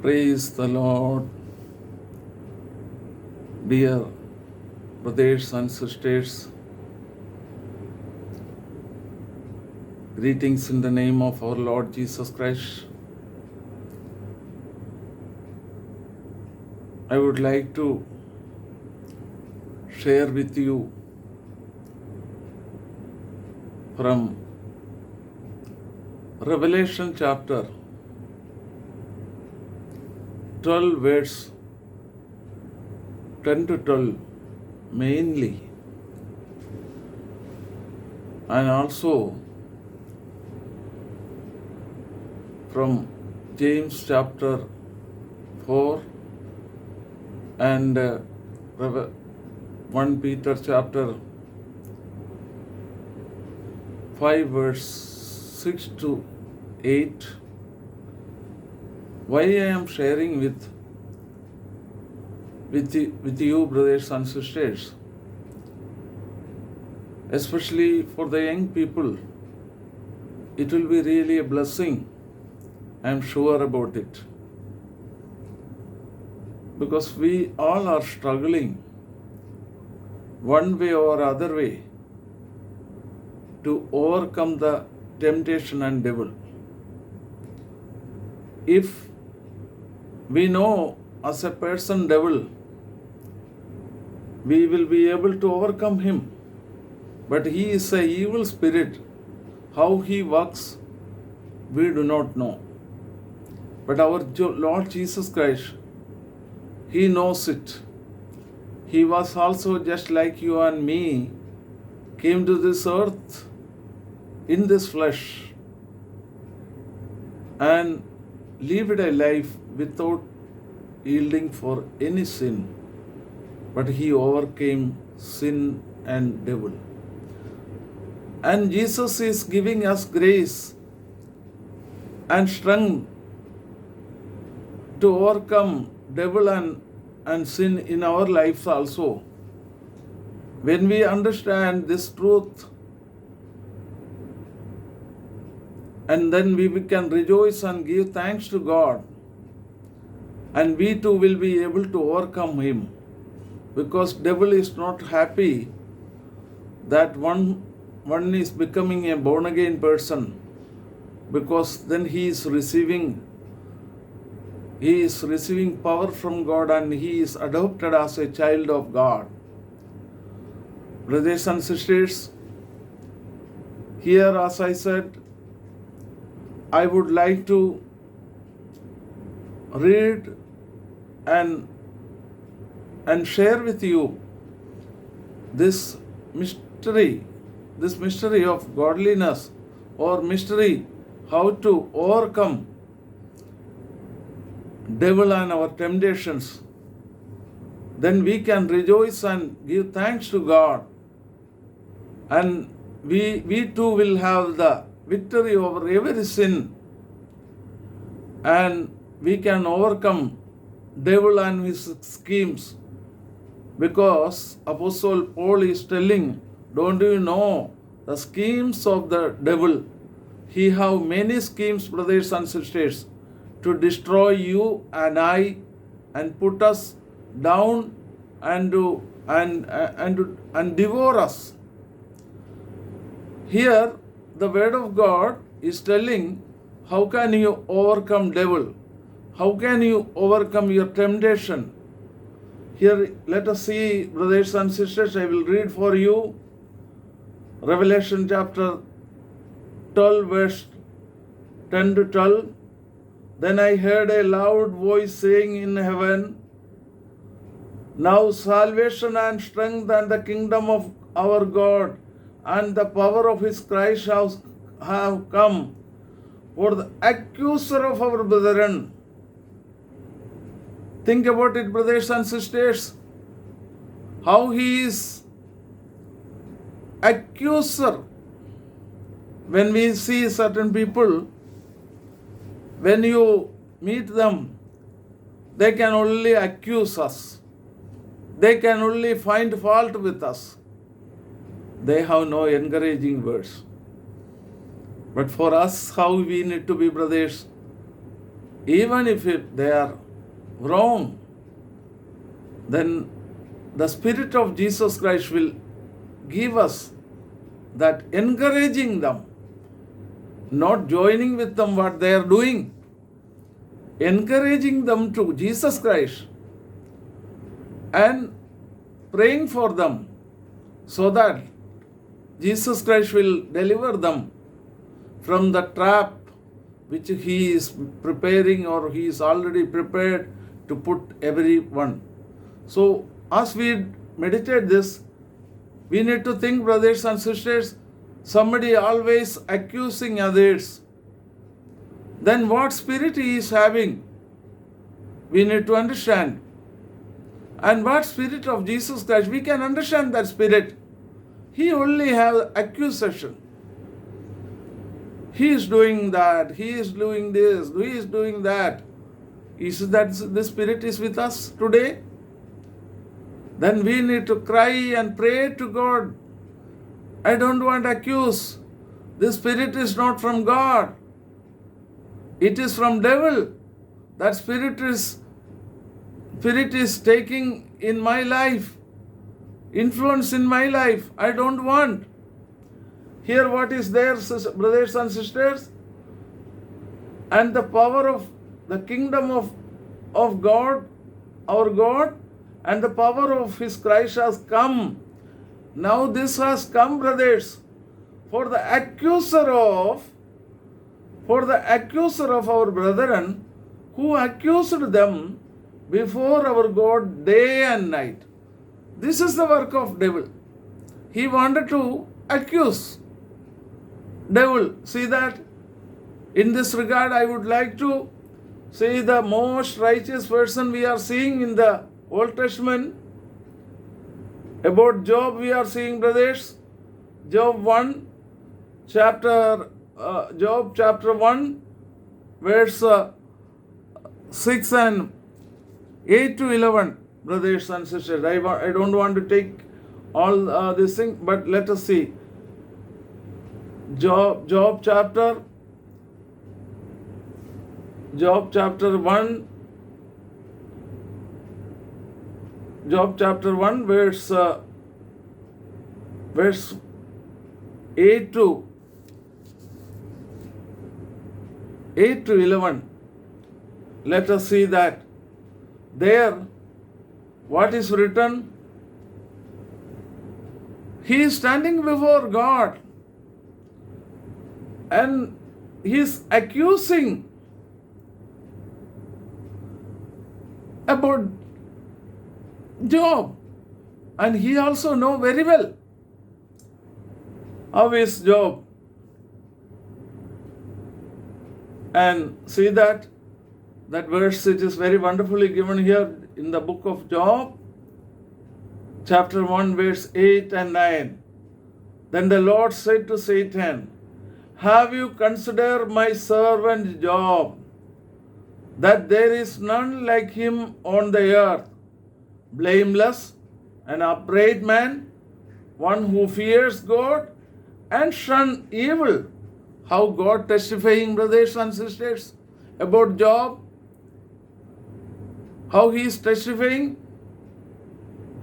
Praise the Lord, dear brothers and sisters. Greetings in the name of our Lord Jesus Christ. I would like to share with you from Revelation chapter 12, verse 10 to 12 mainly, and also from James chapter 4 and 1 Peter chapter 5 verse 6 to 8. Why I am sharing with you, brothers and sisters, especially for the young people, it will be really a blessing. I am sure about it. Because we all are struggling one way or other way to overcome the temptation and devil. If we know as a person devil, we will be able to overcome him. But he is an evil spirit. How he works, we do not know. But our Lord Jesus Christ, He knows it. He was also just like you and me, came to this earth in this flesh and lived a life without yielding for any sin. But He overcame sin and devil. And Jesus is giving us grace and strength to overcome devil and sin in our lives also. When we understand this truth, and then we can rejoice and give thanks to God, and we too will be able to overcome him, because devil is not happy that one is becoming a born again person, because then he is receiving power from God and he is adopted as a child of God. Brothers and sisters, here, as I said, I would like to read and share with you this mystery of godliness, or mystery how to overcome devil and our temptations. Then we can rejoice and give thanks to God, and we too will have the victory over every sin, and we can overcome devil and his schemes, because Apostle Paul is telling, don't you know the schemes of the devil? He have many schemes, brothers and sisters, to destroy you and I, and put us down and devour us. Here the word of God is telling, how can you overcome devil? How can you overcome your temptation? Here let us see, brothers and sisters, I will read for you Revelation chapter 12 verse 10 to 12. Then I heard a loud voice saying in heaven, now salvation and strength and the kingdom of our God and the power of his Christ have come. For the accuser of our brethren. Think about it, brothers and sisters, how he is accuser. When we see certain people, when you meet them, they can only accuse us. They can only find fault with us. They have no encouraging words. But for us, how we need to be, brothers, even if they are wrong, then the Spirit of Jesus Christ will give us that encouraging them, not joining with them what they are doing, encouraging them to Jesus Christ and praying for them so that Jesus Christ will deliver them from the trap which He is preparing, or He is already prepared to put everyone. So as we meditate this, we need to think, brothers and sisters, somebody always accusing others, then what spirit he is having? We need to understand. And what spirit of Jesus Christ? We can understand that spirit. He only has accusation. He is doing that, he is doing this, he is doing that. Is that the Spirit is with us today? Then we need to cry and pray to God. I don't want to accuse. This Spirit is not from God. It is from devil. That spirit is taking in my life, influence in my life. I don't want. Here what is there, brothers and sisters? And the power of the kingdom of God, our God, and the power of His Christ has come. Now this has come, brothers, for the accuser of our brethren, who accused them before our God day and night. This is the work of devil. He wanted to accuse. Devil, see that? In this regard, I would like to say the most righteous person we are seeing in the Old Testament. About Job we are seeing, brothers. Job chapter 1, verse 6 and 8 to 11, brothers and sisters. I don't want to take all this thing, but let us see. Job chapter 1, verse 8 to 11. Let us see that. There, what is written? He is standing before God and he is accusing about Job, and he also know very well how is Job. And see that verse, it is very wonderfully given here in the book of Job, chapter 1, verse 8 and 9. Then the Lord said to Satan, have you considered my servant Job, that there is none like him on the earth, blameless, an upright man, one who fears God and shun evil. How God testifying, brothers and sisters, about Job. How he is testifying.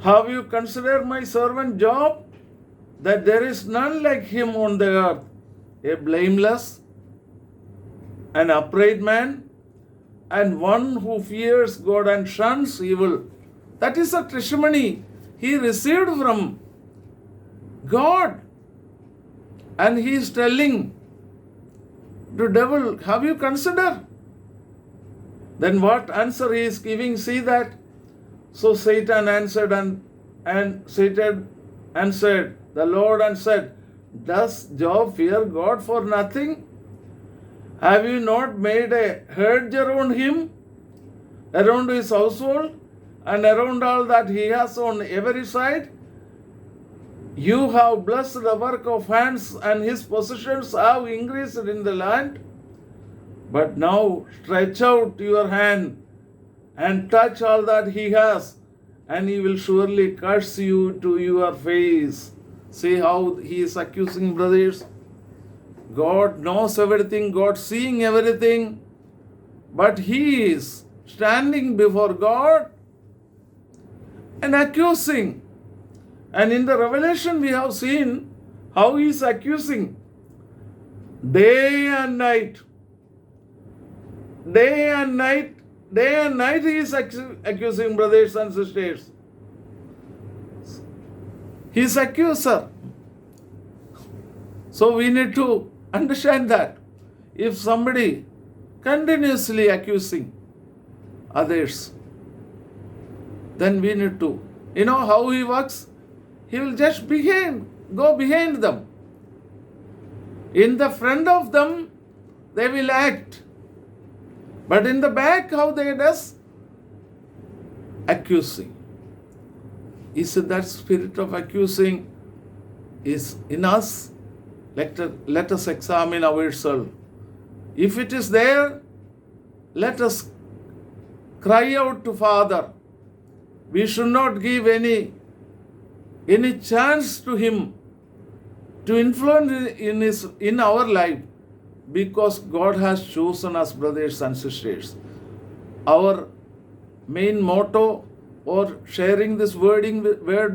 Have you considered my servant Job, that there is none like him on the earth, a blameless, an upright man, and one who fears God and shuns evil. That is a testimony he received from God. And he is telling the devil, have you considered? Then what answer he is giving? See that? So Satan answered and Satan answered the Lord and said, does Job fear God for nothing? Have you not made a hedge around him, around his household, and around all that he has on every side? You have blessed the work of hands, and his possessions have increased in the land. But now stretch out your hand and touch all that he has, and he will surely curse you to your face. See how he is accusing, brothers. God knows everything, God seeing everything. but he is standing before God and accusing. And in the Revelation we have seen how he is accusing day and night. Day and night he is accusing, brothers and sisters. He is accuser. So we need to understand that if somebody continuously accusing others, then we need to, how he works? He will just go behind them. In the front of them, they will act. But in the back, how they does? Accusing. Is that spirit of accusing is in us? Let us examine ourselves. If it is there, let us cry out to Father. We should not give any chance to him to influence in our life, because God has chosen us, brothers and sisters. Our main motto or sharing this word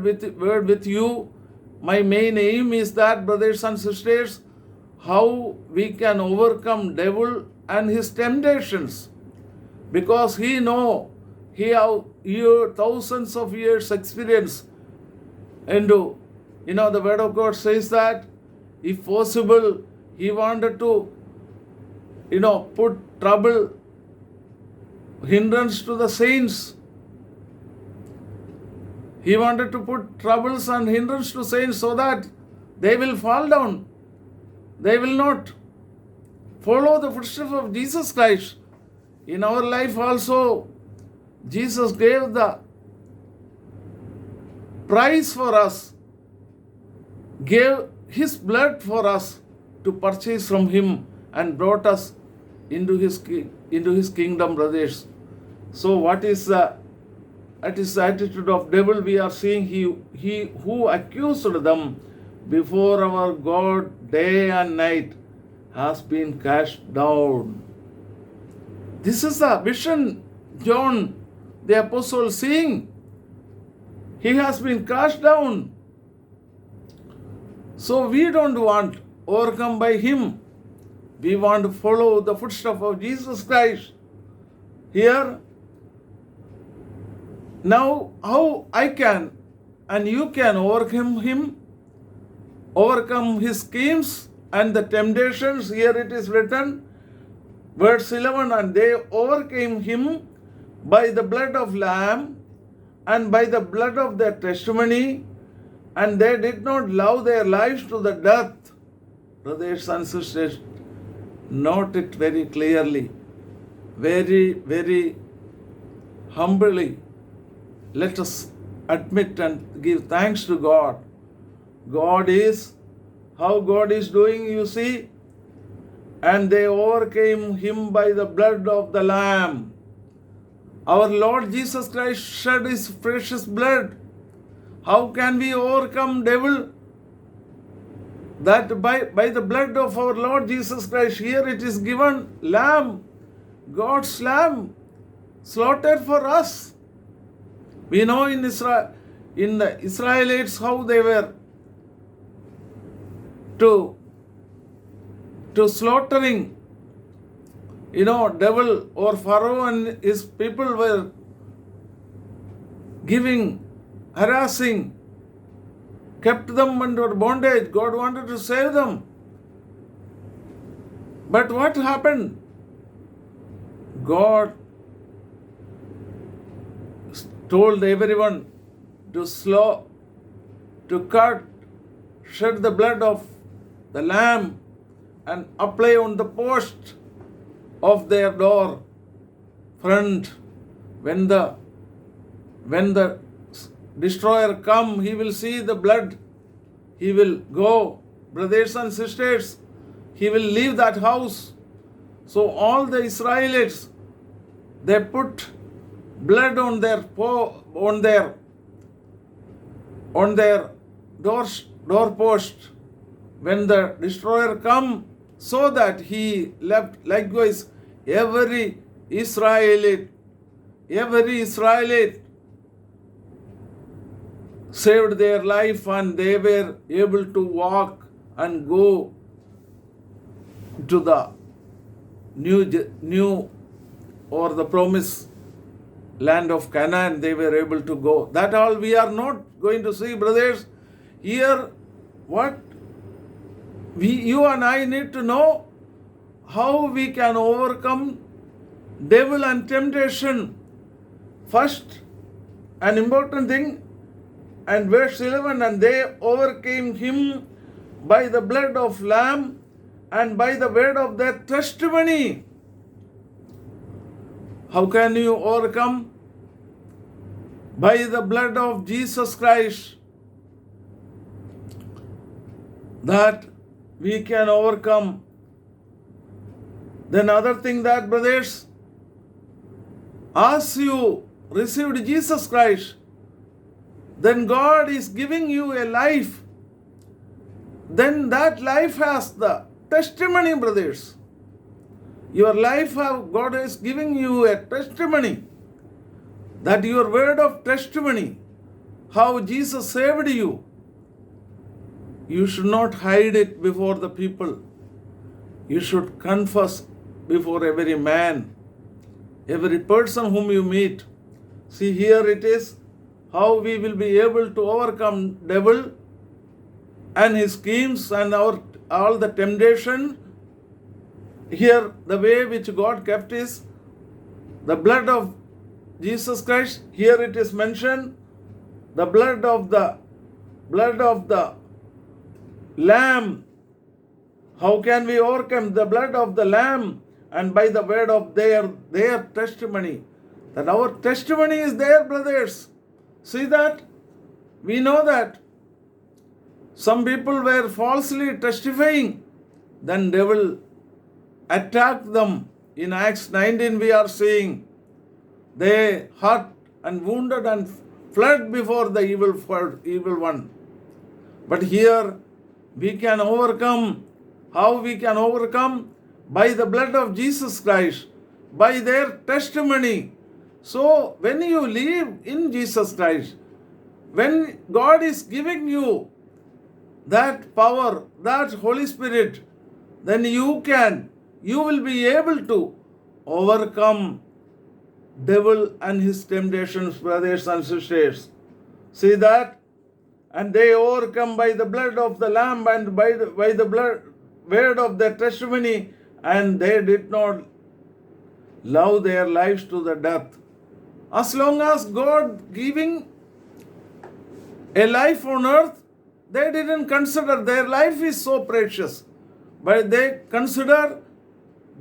with you, my main aim is that, brothers and sisters, how we can overcome devil and his temptations, because he have thousands of years experience. And the word of God says that if possible, he wanted to put trouble, hindrance to the saints. He wanted to put troubles and hindrance to saints so that they will fall down. They will not follow the footsteps of Jesus Christ. In our life also, Jesus gave the price for us, gave his blood for us to purchase from him, and brought us into his kingdom, brothers. So what is the attitude of devil? We are seeing he who accused them before our God day and night has been cast down. This is the vision John the apostle seeing. He has been cast down. So we don't want overcome by him. We want to follow the footsteps of Jesus Christ. Here, now how I can and you can overcome him, overcome his schemes and the temptations. Here it is written, verse 11, and they overcame him by the blood of Lamb and by the blood of their testimony, and they did not love their lives to the death. Brothers and sisters, note it very clearly, very, very humbly. Let us admit and give thanks to God. How God is doing, you see. And they overcame him by the blood of the Lamb. Our Lord Jesus Christ shed his precious blood. How can we overcome devil? That by the blood of our Lord Jesus Christ. Here it is given, Lamb, God's Lamb, slaughtered for us. We know in the Israelites how they were to slaughtering, devil or Pharaoh and his people were harassing, kept them under bondage. God wanted to save them. But what happened? God told everyone to cut, shed the blood of the Lamb and apply on the post of their door front. When the destroyer come, he will see the blood. He will go, brothers and sisters. He will leave that house. So all the Israelites, they put blood on their doorpost when the destroyer come, so that he left likewise every Israelite, every Israelite saved their life and they were able to walk and go to the new or the promised land of Canaan. They were able to go. That all we are not going to see, brothers. Here, what you and I need to know, how we can overcome devil and temptation. First, an important thing, and verse 11, and they overcame him by the blood of lamb and by the word of their testimony. How can you overcome? By the blood of Jesus Christ. That we can overcome. Then other thing that, brothers, as you received Jesus Christ, then God is giving you a life. Then that life has the testimony, brothers. Your life, God is giving you a testimony. That your word of testimony, how Jesus saved you, you should not hide it before the people. You should confess before every man, every person whom you meet. See, here it is, how we will be able to overcome devil and his schemes and all the temptation. Here, the way which God kept is the blood of Jesus Christ. Here it is mentioned, the blood of the Lamb. How can we overcome? The blood of the Lamb and by the word of their testimony. That our testimony is there, brothers. See that? We know that. Some people were falsely testifying. Then devil attacked them. In Acts 19 we are seeing they hurt and wounded and fled before the evil one. But here we can overcome. How we can overcome? By the blood of Jesus Christ, by their testimony. So when you live in Jesus Christ, when God is giving you that power, that Holy Spirit, then you will be able to overcome devil and his temptations, brothers and sisters. See that? And they overcome by the blood of the Lamb and by the word of their testimony, and they did not love their lives to the death. As long as God giving a life on earth, they didn't consider their life is so precious. But they consider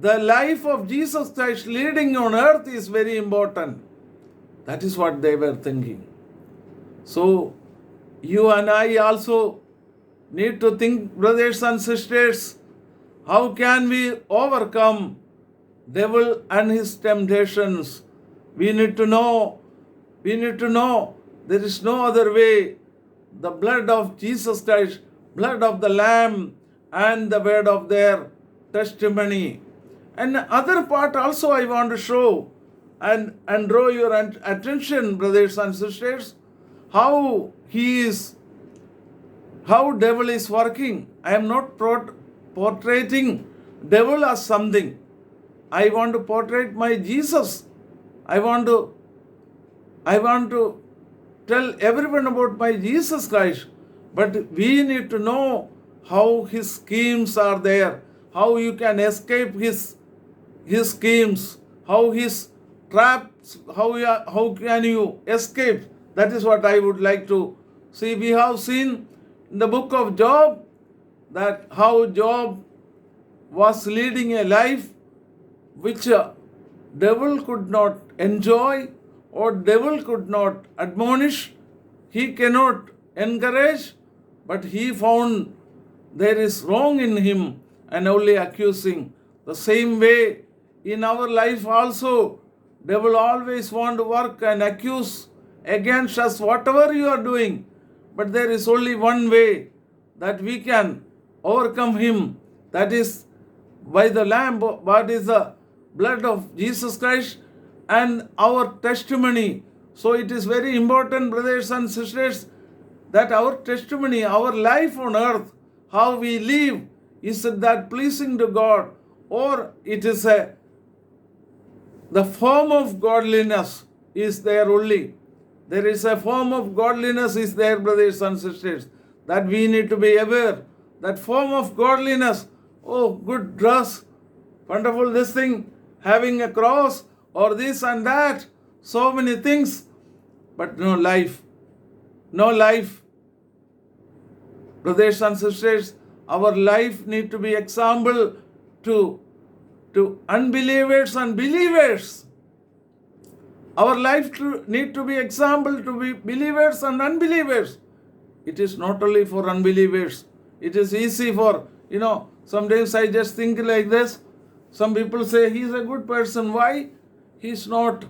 the life of Jesus Christ leading on earth is very important. That is what they were thinking. So, you and I also need to think, brothers and sisters, how can we overcome devil and his temptations? We need to know there is no other way. The blood of Jesus Christ, blood of the Lamb, and the word of their testimony. And other part also I want to show and draw your attention, brothers and sisters, how devil is working. I am not portraying devil as something. I want to portray my Jesus. I want to tell everyone about my Jesus Christ. But we need to know how his schemes are there, how you can escape his schemes, how his traps, how can you escape. That is what I would like to see. We have seen in the book of Job that how Job was leading a life which devil could not enjoy or devil could not admonish, he cannot encourage, but he found there is wrong in him and only accusing. The same way in our life also, devil always want to work and accuse against us whatever you are doing. But there is only one way that we can overcome him. That is by the Lamb. What is the blood of Jesus Christ and our testimony. So it is very important, brothers and sisters, that our testimony, our life on earth, how we live, is that pleasing to God, or it is the form of godliness is there only. There is a form of godliness is there, brothers and sisters, that we need to be aware. That form of godliness, oh, good dress, wonderful this thing, having a cross, or this and that, so many things, but no life. No life. Brothers and sisters, our life need to be example to unbelievers and believers. Our life need to be example to be believers and unbelievers. It is not only for unbelievers. It is easy for, sometimes I just think like this. Some people say he is a good person. Why? He is not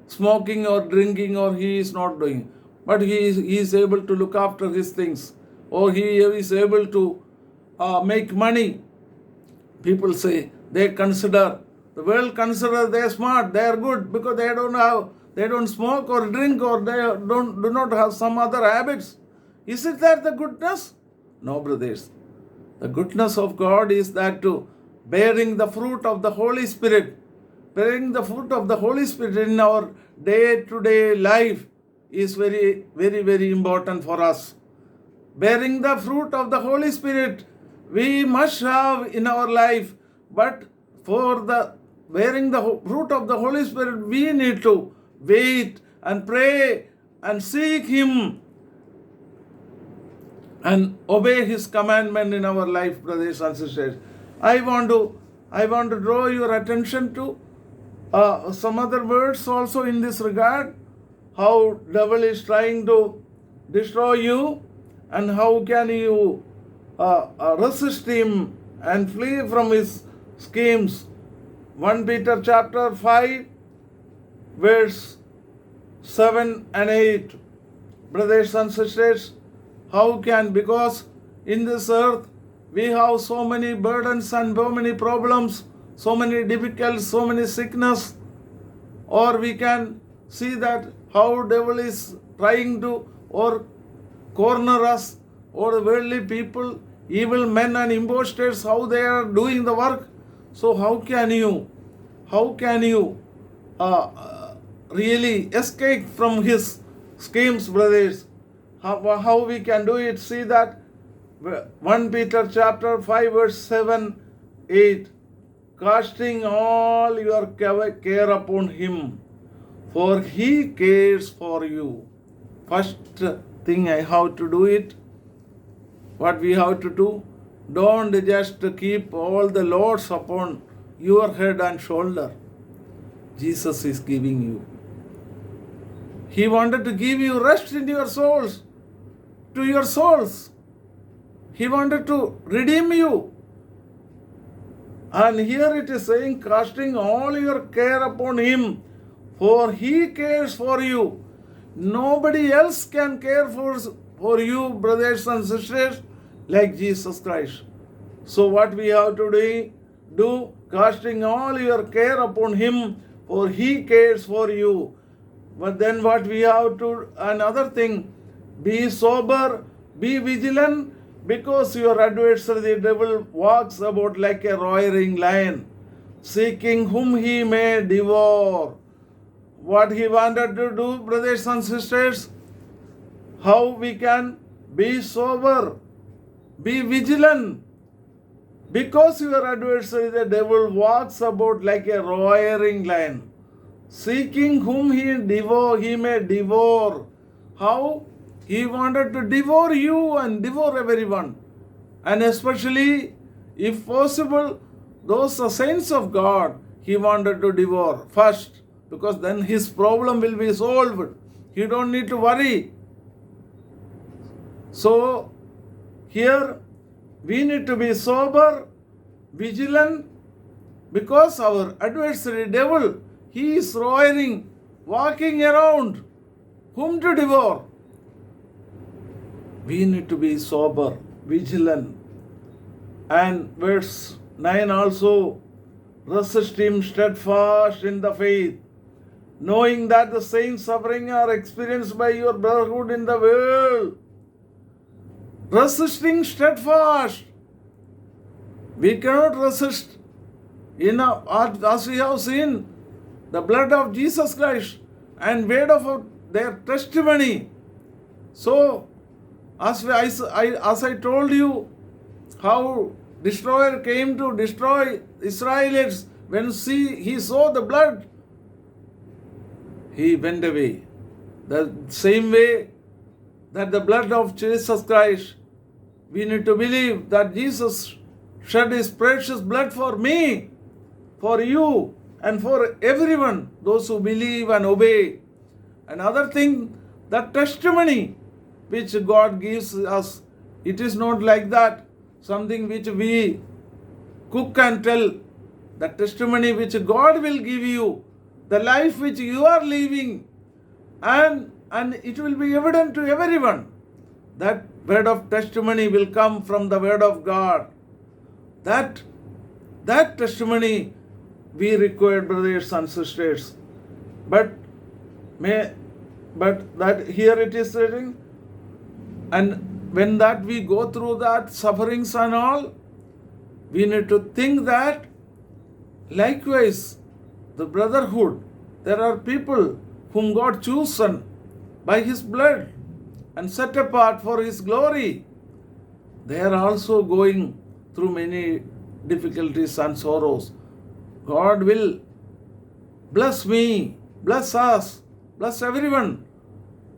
smoking or drinking, or he is not doing. But he is able to look after his things, or he is able to make money. People say, the world consider they are smart, they are good because they don't smoke or drink, or they do not have some other habits. Is it that the goodness? No, brothers. The goodness of God is that to bearing the fruit of the Holy Spirit. Bearing the fruit of the Holy Spirit in our day-to-day life is very, very, very important for us. Bearing the fruit of the Holy Spirit we must have in our life, but for the bearing the fruit of the Holy Spirit, we need to wait and pray and seek Him and obey His commandment in our life, brothers and sisters. I want to draw your attention to some other words also in this regard. How devil is trying to destroy you, and how can you resist him and flee from his schemes. 1 Peter chapter 5 verse 7 and 8. Brothers and sisters, because in this earth we have so many burdens and so many problems, so many difficulties, so many sickness, or we can see that how devil is trying to or corner us, or the worldly people, evil men and impostors, how they are doing the work. So how can you really escape from his schemes, brothers? How we can do it? See that 1 Peter chapter 5 verse 7, 8. Casting all your care upon him, for he cares for you. First thing I have to do it. What we have to do? Don't just keep all the loads upon your head and shoulder. Jesus is giving you. He wanted to give you rest in your souls, to your souls. He wanted to redeem you. And here it is saying, casting all your care upon him, for he cares for you. Nobody else can care for you, brothers and sisters, like Jesus Christ. So what we have to do, casting all your care upon him, for he cares for you. But then what we have to, another thing, be sober, be vigilant, because your adversary, the devil, walks about like a roaring lion, seeking whom he may devour. What he wanted to do, brothers and sisters, how we can be sober, be vigilant, because your adversary, the devil, walks about like a roaring lion, seeking whom he may devour. How? He wanted to devour you and devour everyone. And especially, if possible, those saints of God, he wanted to devour first, because then his problem will be solved. You don't need to worry. So, here, we need to be sober, vigilant, because our adversary, devil, he is roaring, walking around, whom to devour. We need to be sober, vigilant. And verse 9 also, resist him steadfast in the faith, knowing that the same suffering are experienced by your brotherhood in the world. Resisting steadfast. We cannot resist as we have seen the blood of Jesus Christ and word of their testimony. So, as I told you, how destroyer came to destroy Israelites when he saw the blood, he went away. The same way that the blood of Jesus Christ, we need to believe that Jesus shed his precious blood for me, for you, and for everyone, those who believe and obey. Another thing, the testimony which God gives us, it is not like that, something which we cook and tell. The testimony which God will give you, the life which you are living, and it will be evident to everyone. That word of testimony will come from the word of God. That testimony we require, brothers and sisters. But that here it is written, and when that we go through that sufferings and all, we need to think that likewise the brotherhood, there are people whom God chosen by his blood and set apart for his glory. They are also going through many difficulties and sorrows. God will bless me, bless us, bless everyone.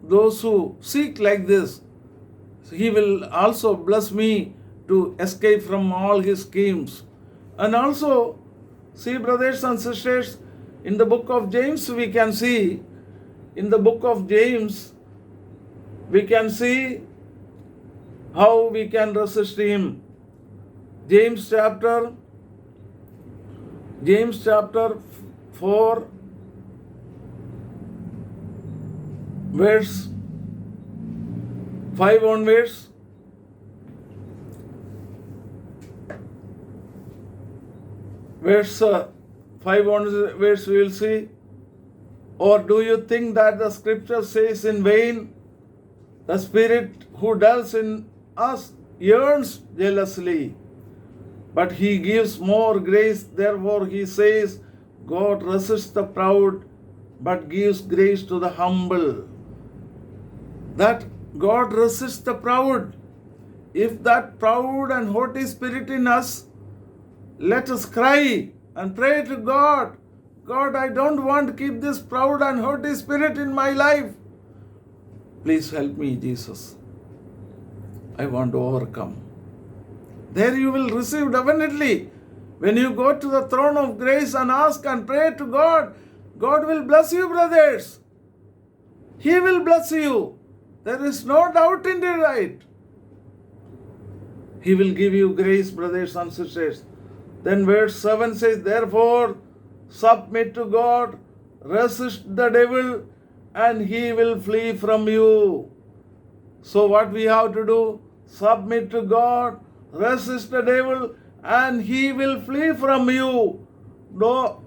Those who seek like this, he will also bless me to escape from all his schemes. And also, see, brothers and sisters, in the book of James, we can see, we can see how we can resist him. James chapter 4, verse 5 onwards. Verse 5 onwards we will see. Or do you think that the scripture says in vain, the Spirit who dwells in us yearns jealously, but he gives more grace. Therefore he says, God resists the proud, but gives grace to the humble. That God resists the proud. If that proud and haughty spirit in us, let us cry and pray to God. God, I don't want to keep this proud and haughty spirit in my life. Please help me, Jesus. I want to overcome. There you will receive definitely. When you go to the throne of grace and ask and pray to God, God will bless you, brothers. He will bless you. There is no doubt in it. He will give you grace, brothers and sisters. Then verse 7 says, therefore, submit to God, resist the devil, and he will flee from you. So what we have to do? Submit to God, resist the devil, and he will flee from you. Draw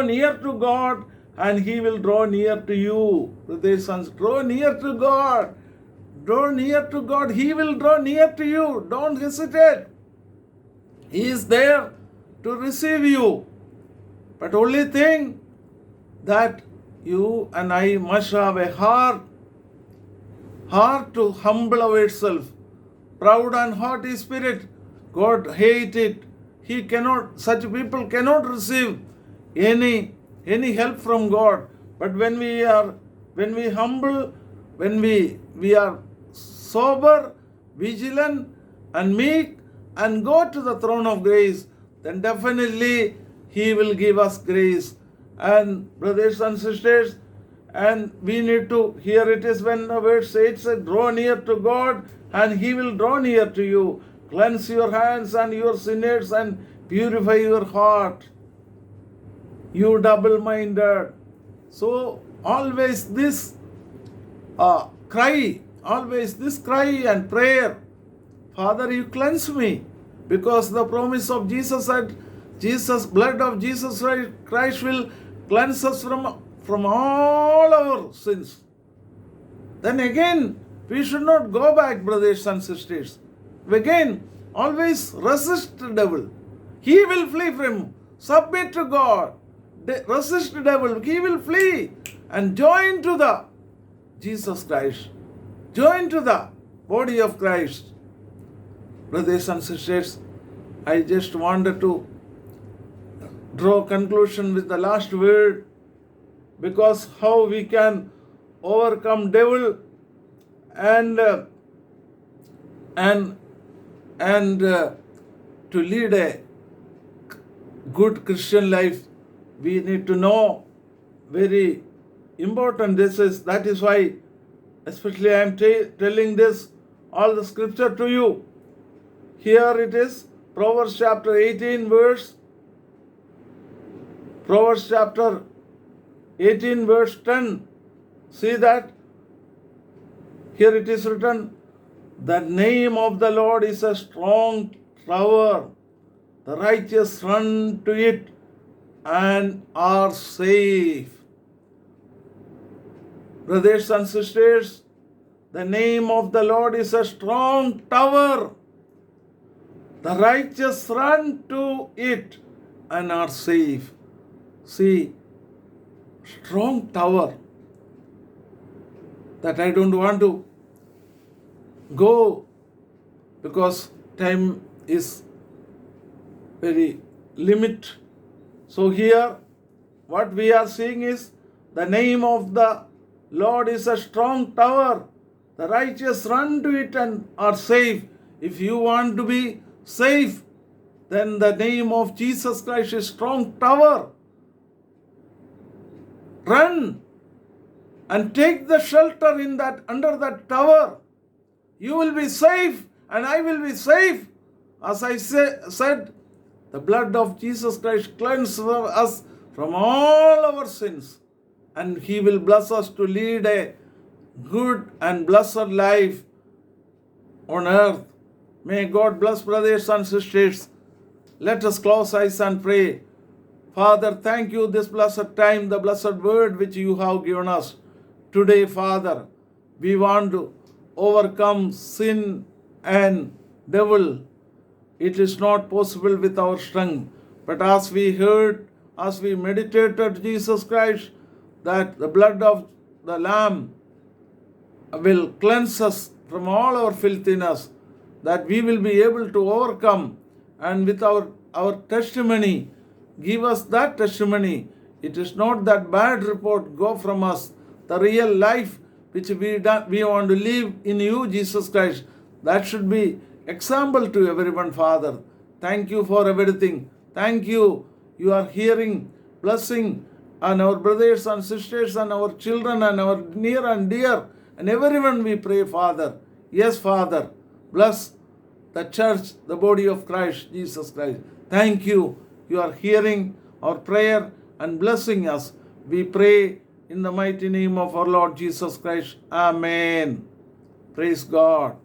near to God, and he will draw near to you. Brothers and sisters, draw near to God. Draw near to God. He will draw near to you. Don't hesitate. He is there to receive you. But only thing that you and I must have a heart to humble ourselves. Proud and haughty spirit, God hates it. Such people cannot receive any help from God. But when we humble, when we are sober, vigilant, and meek, and go to the throne of grace, then definitely he will give us grace. And brothers and sisters, and we need to, here it is when the word says, draw near to God, and he will draw near to you. Cleanse your hands and your sinners, and purify your heart. You double-minded. So always this cry and prayer, Father, you cleanse me, because the promise of Jesus said, Jesus, blood of Jesus Christ will cleanse us from all our sins. Then again, we should not go back, brothers and sisters. Again, always resist the devil. He will flee from you. Submit to God. Resist the devil. He will flee. And join to the Jesus Christ. Join to the body of Christ. Brothers and sisters, I just wanted to draw conclusion with the last word, because how we can overcome devil and to lead a good Christian life, we need to know very important this is. That is why especially I am telling this all the scripture to you. Here it is, Proverbs chapter 18 verse 10. See that? Here it is written, the name of the Lord is a strong tower. The righteous run to it and are safe. Brothers and sisters, the name of the Lord is a strong tower. The righteous run to it and are safe. See, strong tower. That I don't want to go because time is very limit. So here what we are seeing is the name of the Lord is a strong tower. The righteous run to it and are safe. If you want to be safe, then the name of Jesus Christ is strong tower. Run and take the shelter in that, under that tower. You will be safe and I will be safe. As I said, the blood of Jesus Christ cleanses us from all our sins, and He will bless us to lead a good and blessed life on earth. May God bless brothers and sisters. Let us close eyes and pray. Father, thank you this blessed time, the blessed word which you have given us. Today, Father, we want to overcome sin and devil. It is not possible with our strength. But as we heard, as we meditated Jesus Christ, that the blood of the Lamb will cleanse us from all our filthiness, that we will be able to overcome, and with our testimony, give us that testimony. It is not that bad report go from us. The real life which we want to live in you, Jesus Christ, that should be example to everyone, Father. Thank you for everything. Thank you. You are hearing, blessing on our brothers and sisters and our children and our near and dear and everyone we pray, Father. Yes, Father. Bless the church, the body of Christ, Jesus Christ. Thank you. You are hearing our prayer and blessing us. We pray in the mighty name of our Lord Jesus Christ. Amen. Praise God.